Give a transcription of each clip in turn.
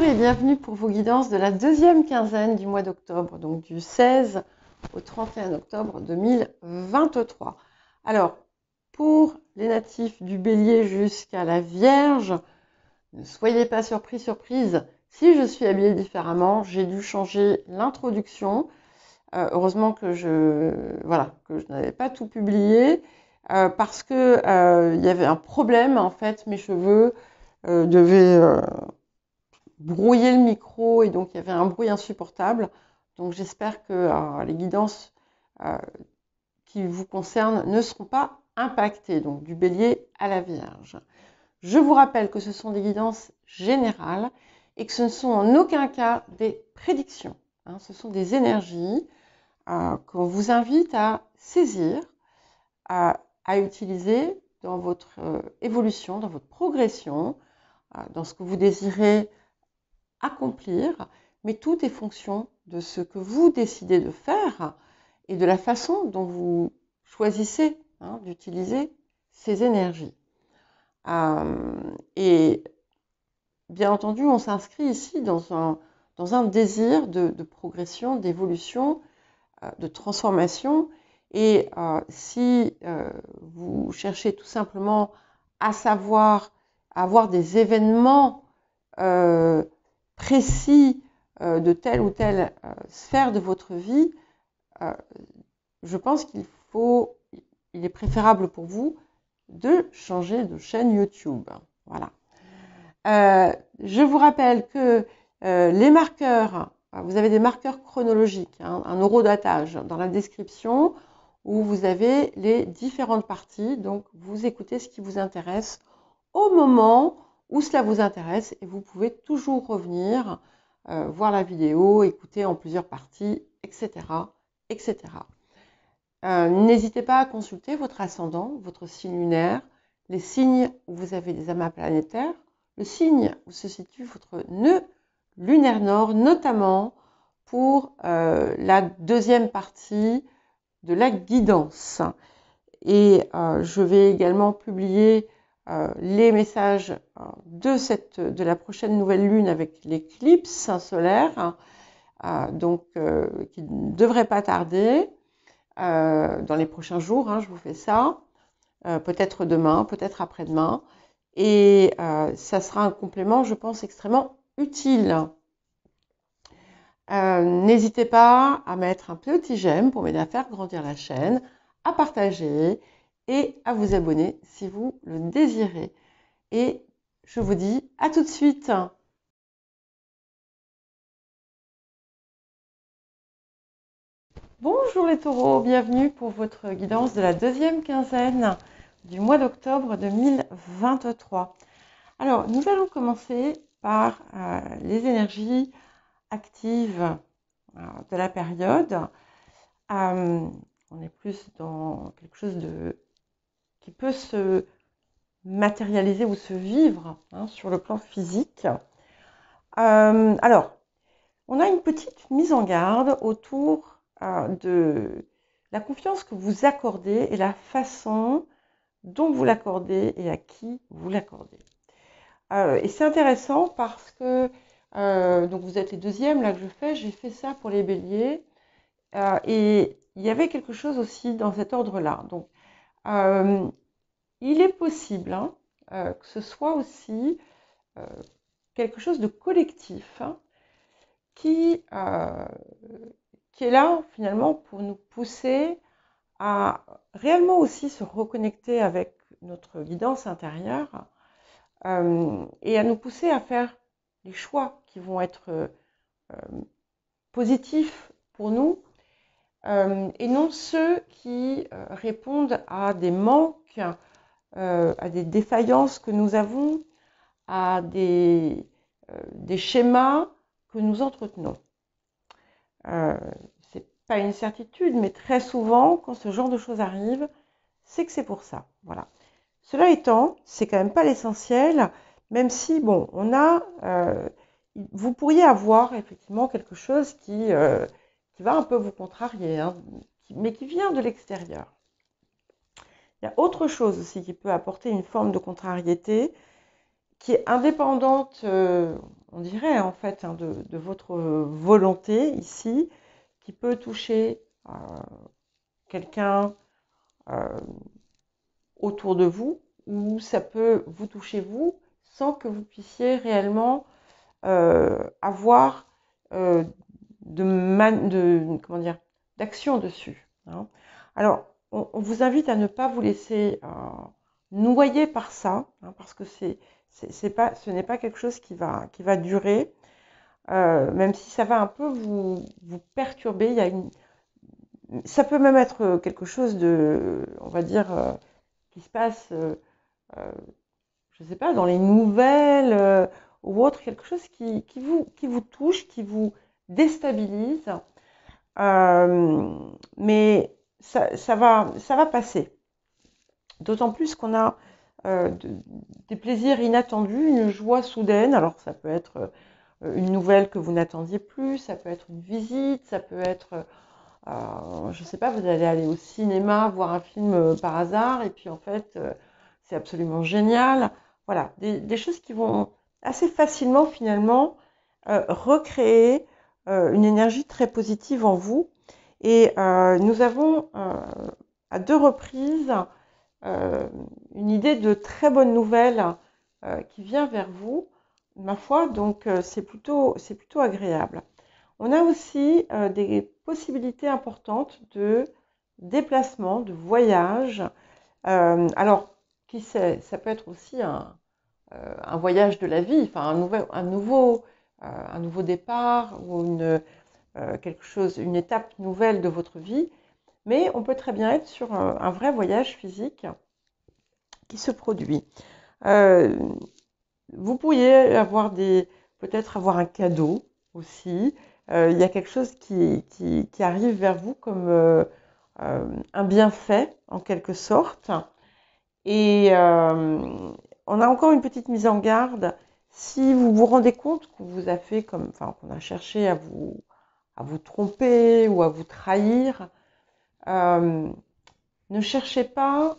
et bienvenue pour vos guidances de la deuxième quinzaine du mois d'octobre, donc du 16 au 31 octobre 2023. Alors, pour les natifs du Bélier jusqu'à la Vierge, ne soyez pas surprise, si je suis habillée différemment, j'ai dû changer l'introduction. Heureusement que je n'avais pas tout publié parce que il y avait un problème en fait, mes cheveux devaient brouiller le micro et donc il y avait un bruit insupportable. Donc j'espère que les guidances qui vous concernent ne seront pas impactées, donc du Bélier à la Vierge. Je vous rappelle que ce sont des guidances générales et que ce ne sont en aucun cas des prédictions. Ce sont des énergies qu'on vous invite à saisir, à utiliser dans votre évolution, dans votre progression, dans ce que vous désirez accomplir, mais tout est fonction de ce que vous décidez de faire et de la façon dont vous choisissez d'utiliser ces énergies. Et bien entendu, on s'inscrit ici dans un désir de progression, d'évolution, de transformation. Et si vous cherchez tout simplement à savoir, à avoir des événements précis de telle ou telle sphère de votre vie, je pense qu'il est préférable pour vous de changer de chaîne YouTube. Voilà. Je vous rappelle que les marqueurs, vous avez des marqueurs chronologiques, un horodatage dans la description où vous avez les différentes parties. Donc, vous écoutez ce qui vous intéresse au moment où cela vous intéresse et vous pouvez toujours revenir, voir la vidéo, écouter en plusieurs parties, etc. etc. N'hésitez pas à consulter votre ascendant, votre signe lunaire, les signes où vous avez des amas planétaires, le signe où se situe votre nœud lunaire nord, notamment pour la deuxième partie de la guidance. Et je vais également publier les messages de la prochaine nouvelle lune avec l'éclipse solaire, qui ne devrait pas tarder dans les prochains jours. Je vous fais ça, peut-être demain, peut-être après-demain. Et ça sera un complément, je pense, extrêmement utile. N'hésitez pas à mettre un petit j'aime pour m'aider à faire grandir la chaîne, à partager et à vous abonner si vous le désirez. Et je vous dis à tout de suite. Bonjour les taureaux, bienvenue pour votre guidance de la deuxième quinzaine du mois d'octobre 2023. Alors, nous allons commencer par les énergies actives de la période. On est plus dans quelque chose qui peut se matérialiser ou se vivre sur le plan physique. Alors, on a une petite mise en garde autour de la confiance que vous accordez et la façon dont vous l'accordez et à qui vous l'accordez. Et c'est intéressant parce que donc vous êtes les deuxièmes là que je fais, j'ai fait ça pour les béliers et il y avait quelque chose aussi dans cet ordre-là. Donc il est possible que ce soit aussi quelque chose de collectif qui est là finalement pour nous pousser à réellement aussi se reconnecter avec notre guidance intérieure et à nous pousser à faire les choix qui vont être positifs pour nous et non ceux qui répondent à des manques, à des défaillances que nous avons, à des schémas que nous entretenons. C'est pas une certitude, mais très souvent, quand ce genre de choses arrive, c'est que c'est pour ça. Voilà. Cela étant, c'est quand même pas l'essentiel, même si, bon, vous pourriez avoir effectivement quelque chose qui va un peu vous contrarier, mais qui vient de l'extérieur. Il y a autre chose aussi qui peut apporter une forme de contrariété, qui est indépendante, on dirait en fait, hein, de votre volonté ici, qui peut toucher quelqu'un autour de vous, ou ça peut vous toucher vous, sans que vous puissiez réellement avoir comment dire, d'action dessus, hein. Alors, on vous invite à ne pas vous laisser noyer par ça, hein, parce que ce n'est pas quelque chose qui va durer, même si ça va un peu vous perturber. Ça peut même être quelque chose de, on va dire, qui se passe, je ne sais pas, dans les nouvelles ou autre, quelque chose qui vous touche, qui vous déstabilise. Mais ça va passer. D'autant plus qu'on a des plaisirs inattendus, une joie soudaine. Alors ça peut être une nouvelle que vous n'attendiez plus, ça peut être une visite, ça peut être, je ne sais pas, vous allez aller au cinéma voir un film par hasard et puis en fait c'est absolument génial. Voilà, des choses qui vont assez facilement finalement recréer une énergie très positive en vous. Et nous avons à 2 reprises une idée de très bonne nouvelle qui vient vers vous, ma foi, donc c'est plutôt agréable. On a aussi des possibilités importantes de déplacement, de voyage. Alors, qui sait, ça peut être aussi un voyage de la vie, enfin un nouveau départ ou une étape nouvelle de votre vie. Mais on peut très bien être sur un vrai voyage physique qui se produit. Vous pourriez peut-être avoir un cadeau aussi. Il y a quelque chose qui arrive vers vous comme un bienfait en quelque sorte. Et on a encore une petite mise en garde. Si vous vous rendez compte qu'on vous a fait qu'on a cherché à vous tromper ou à vous trahir, ne cherchez pas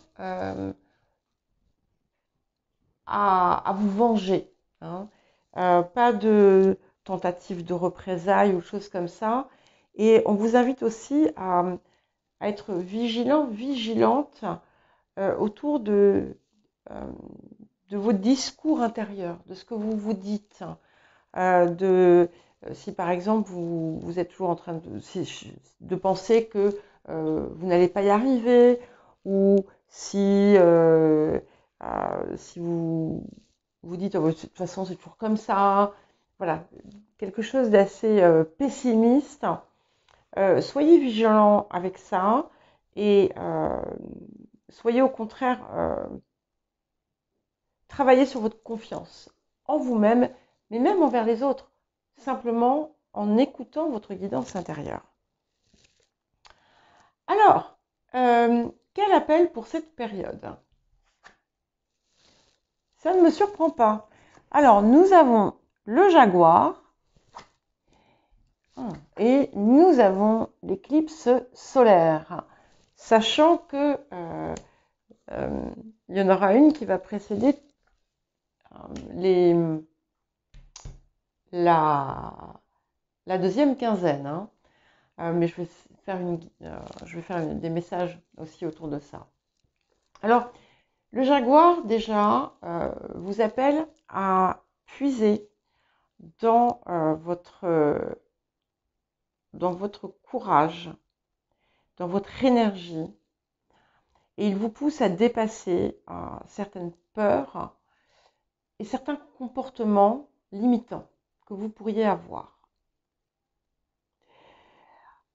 à vous venger, hein. Pas de tentative de représailles ou choses comme ça. Et on vous invite aussi à être vigilante autour de vos discours intérieurs, de ce que vous vous dites, si par exemple vous êtes toujours en train de penser que vous n'allez pas y arriver, ou si vous vous dites oh, de toute façon c'est toujours comme ça, voilà, quelque chose d'assez pessimiste. Soyez vigilant avec ça et soyez au contraire travaillez sur votre confiance en vous-même, mais même envers les autres, simplement en écoutant votre guidance intérieure. Alors, quel appel pour cette période? Ça ne me surprend pas. Alors, nous avons le jaguar et nous avons l'éclipse solaire, sachant que il y en aura une qui va précéder la deuxième quinzaine, hein. Mais je vais faire des messages aussi autour de ça. Alors, le jaguar, déjà, vous appelle à puiser dans votre courage, dans votre énergie, et il vous pousse à dépasser certaines peurs et certains comportements limitants que vous pourriez avoir.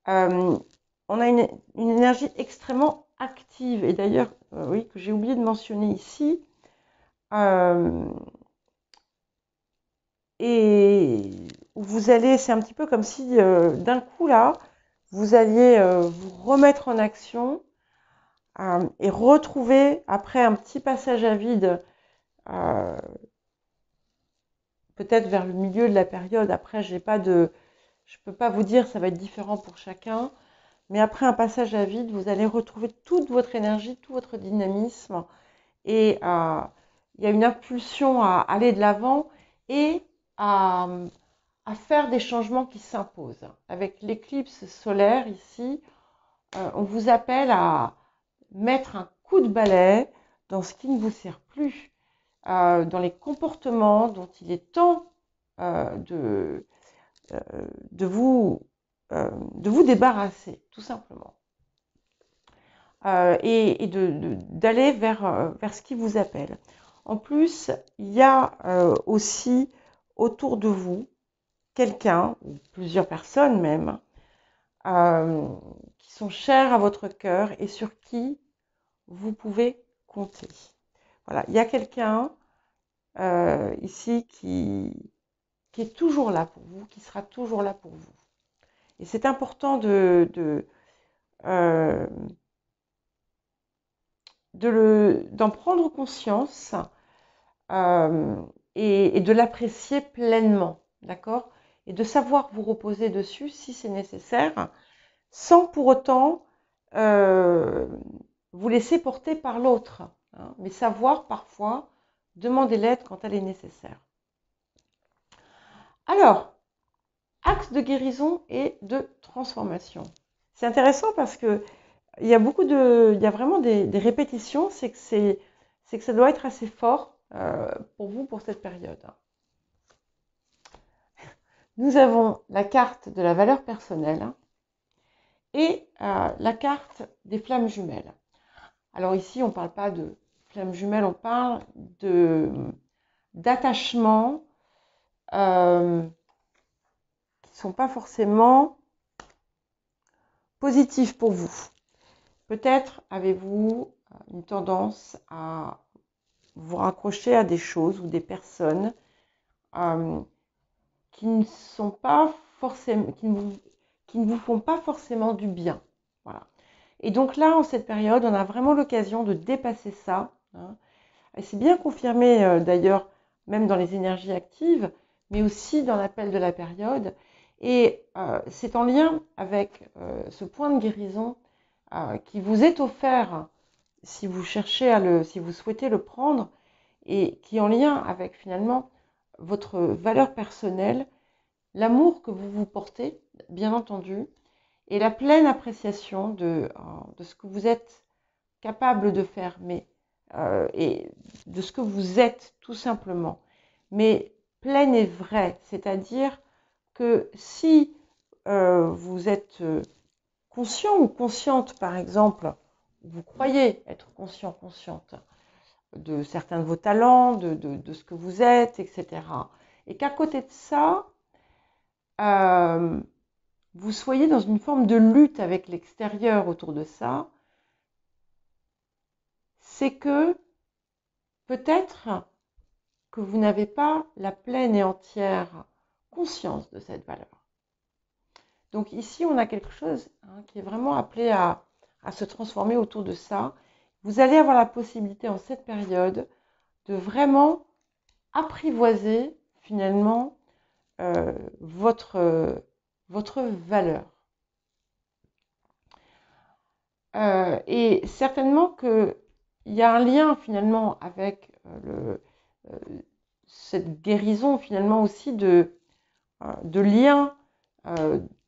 On a une énergie extrêmement active, et d'ailleurs, oui, que j'ai oublié de mentionner ici. Et vous allez, c'est un petit peu comme si d'un coup là, vous alliez vous remettre en action et retrouver, après un petit passage à vide, peut-être vers le milieu de la période, après je peux pas vous dire, ça va être différent pour chacun, mais après un passage à vide, vous allez retrouver toute votre énergie, tout votre dynamisme, et il y a une impulsion à aller de l'avant et à, à faire des changements qui s'imposent. Avec l'éclipse solaire ici, on vous appelle à mettre un coup de balai dans ce qui ne vous sert plus, dans les comportements dont il est temps de vous débarrasser, tout simplement. Et d'aller vers ce qui vous appelle. En plus, il y a aussi autour de vous quelqu'un, ou plusieurs personnes même, qui sont chères à votre cœur et sur qui vous pouvez compter. Voilà, il y a quelqu'un ici qui est toujours là pour vous, qui sera toujours là pour vous. Et c'est important d'en prendre conscience et de l'apprécier pleinement, d'accord? Et de savoir vous reposer dessus si c'est nécessaire, sans pour autant vous laisser porter par l'autre, hein, mais savoir parfois demander l'aide quand elle est nécessaire. Alors, axe de guérison et de transformation. C'est intéressant parce que il y a vraiment des répétitions, c'est que ça doit être assez fort pour vous pour cette période. Nous avons la carte de la valeur personnelle et la carte des flammes jumelles. Alors ici, on ne parle pas de flammes jumelles, on parle d'attachements qui ne sont pas forcément positifs pour vous. Peut-être avez-vous une tendance à vous raccrocher à des choses ou des personnes qui ne sont pas forcément, qui ne vous font pas forcément du bien. Voilà. Et donc là, en cette période, on a vraiment l'occasion de dépasser ça. Hein. Et c'est bien confirmé d'ailleurs, même dans les énergies actives, mais aussi dans l'appel de la période. Et c'est en lien avec ce point de guérison qui vous est offert si vous cherchez si vous souhaitez le prendre, et qui est en lien avec finalement votre valeur personnelle, l'amour que vous vous portez, bien entendu, et la pleine appréciation de ce que vous êtes capable de faire, et de ce que vous êtes tout simplement, mais pleine et vraie, c'est-à-dire que si vous êtes conscient ou consciente, par exemple, vous croyez être conscient, consciente de certains de vos talents, de ce que vous êtes, etc. Et qu'à côté de ça, vous soyez dans une forme de lutte avec l'extérieur autour de ça, c'est que peut-être que vous n'avez pas la pleine et entière conscience de cette valeur. Donc ici, on a quelque chose qui est vraiment appelé à se transformer autour de ça. Vous allez avoir la possibilité en cette période de vraiment apprivoiser finalement votre valeur. Et certainement qu'il y a un lien finalement avec cette guérison finalement aussi de liens,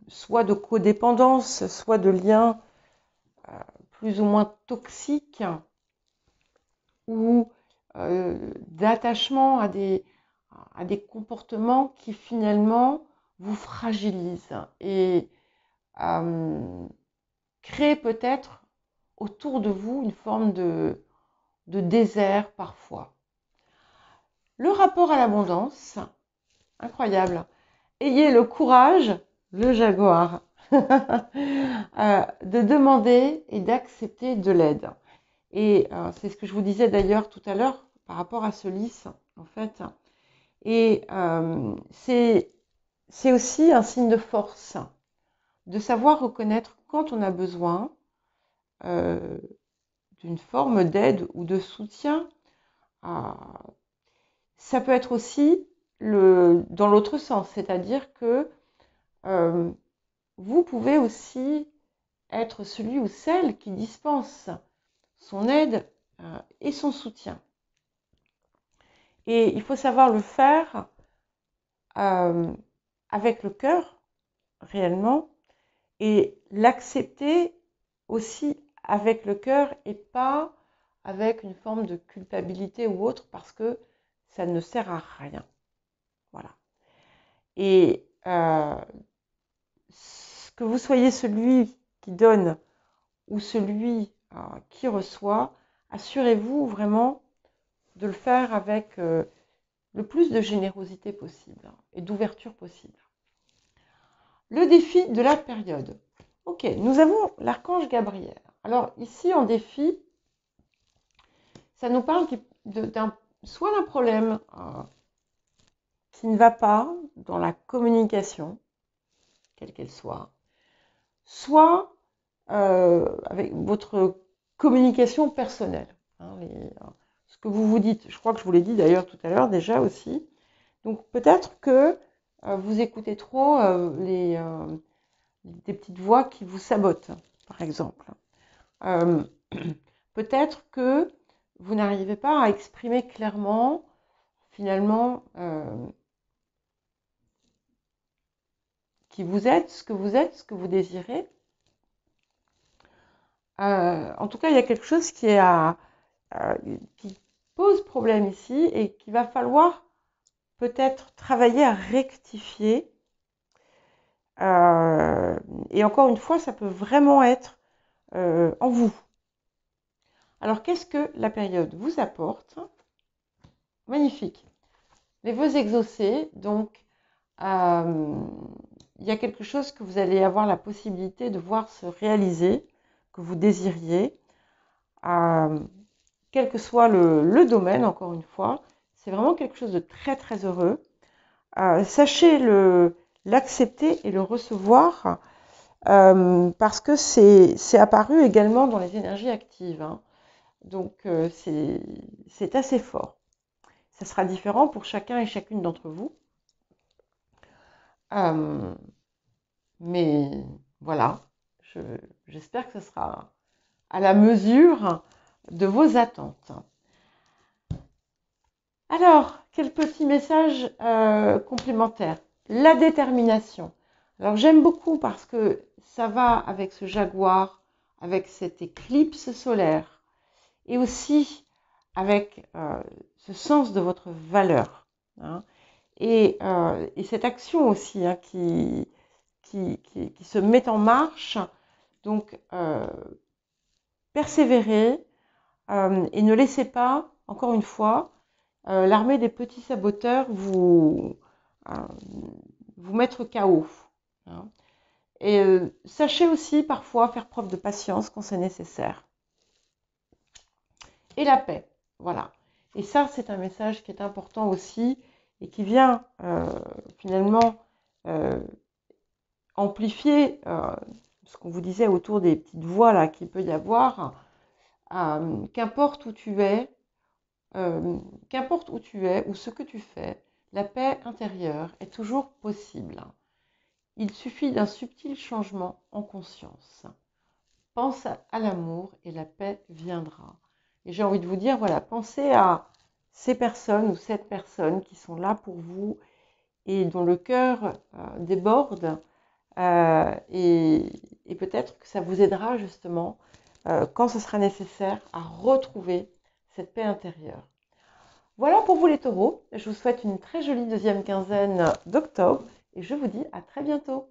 soit de codépendance, soit de liens plus ou moins toxiques, ou d'attachement à des comportements qui finalement vous fragilisent et créent peut-être autour de vous une forme de désert parfois. Le rapport à l'abondance, incroyable. Ayez le courage, le jaguar, de demander et d'accepter de l'aide. Et c'est ce que je vous disais d'ailleurs tout à l'heure par rapport à ce lys, en fait. Et c'est aussi un signe de force, de savoir reconnaître quand on a besoin d'une forme d'aide ou de soutien. Ça peut être aussi dans l'autre sens, c'est-à-dire que vous pouvez aussi être celui ou celle qui dispense son aide et son soutien. Et il faut savoir le faire avec le cœur réellement et l'accepter aussi avec le cœur et pas avec une forme de culpabilité ou autre parce que ça ne sert à rien. Voilà. Et que vous soyez celui qui donne ou celui qui reçoit, assurez-vous vraiment de le faire avec le plus de générosité possible et d'ouverture possible. Le défi de la période. Ok, nous avons l'archange Gabriel. Alors ici en défi, ça nous parle soit d'un problème qui ne va pas dans la communication, quelle qu'elle soit avec votre communication personnelle. Hein, ce que vous vous dites, je crois que je vous l'ai dit d'ailleurs tout à l'heure déjà aussi. Donc peut-être que vous écoutez trop des petites voix qui vous sabotent, par exemple. Peut-être que vous n'arrivez pas à exprimer clairement, finalement, qui vous êtes, ce que vous désirez. En tout cas, il y a quelque chose qui pose problème ici et qu'il va falloir peut-être travailler à rectifier. Et encore une fois, ça peut vraiment être en vous. Alors, qu'est-ce que la période vous apporte? Magnifique. Les vœux exaucés, donc, il y a quelque chose que vous allez avoir la possibilité de voir se réaliser, que vous désiriez, quel que soit le domaine, encore une fois. C'est vraiment quelque chose de très, très heureux. Sachez l'accepter et le recevoir parce que c'est apparu également dans les énergies actives. Hein. Donc, c'est assez fort. Ça sera différent pour chacun et chacune d'entre vous. Mais voilà, j'espère que ce sera à la mesure de vos attentes. Alors, quel petit message complémentaire? La détermination. Alors, j'aime beaucoup parce que ça va avec ce jaguar, avec cette éclipse solaire et aussi avec ce sens de votre valeur. Hein, et cette action aussi hein, qui se met en marche. Donc, persévérez et ne laissez pas, encore une fois, l'armée des petits saboteurs vous mettre KO. Hein. Et sachez aussi parfois faire preuve de patience quand c'est nécessaire. Et la paix, voilà. Et ça, c'est un message qui est important aussi et qui vient finalement amplifier ce qu'on vous disait autour des petites voix là qu'il peut y avoir. Qu'importe où tu es, ou ce que tu fais, la paix intérieure est toujours possible. Il suffit d'un subtil changement en conscience. Pense à l'amour et la paix viendra. Et j'ai envie de vous dire, voilà, pensez à ces personnes ou cette personne qui sont là pour vous et dont le cœur déborde. Et peut-être que ça vous aidera justement, quand ce sera nécessaire, à retrouver cette paix intérieure. Voilà pour vous les taureaux. Je vous souhaite une très jolie deuxième quinzaine d'octobre et je vous dis à très bientôt.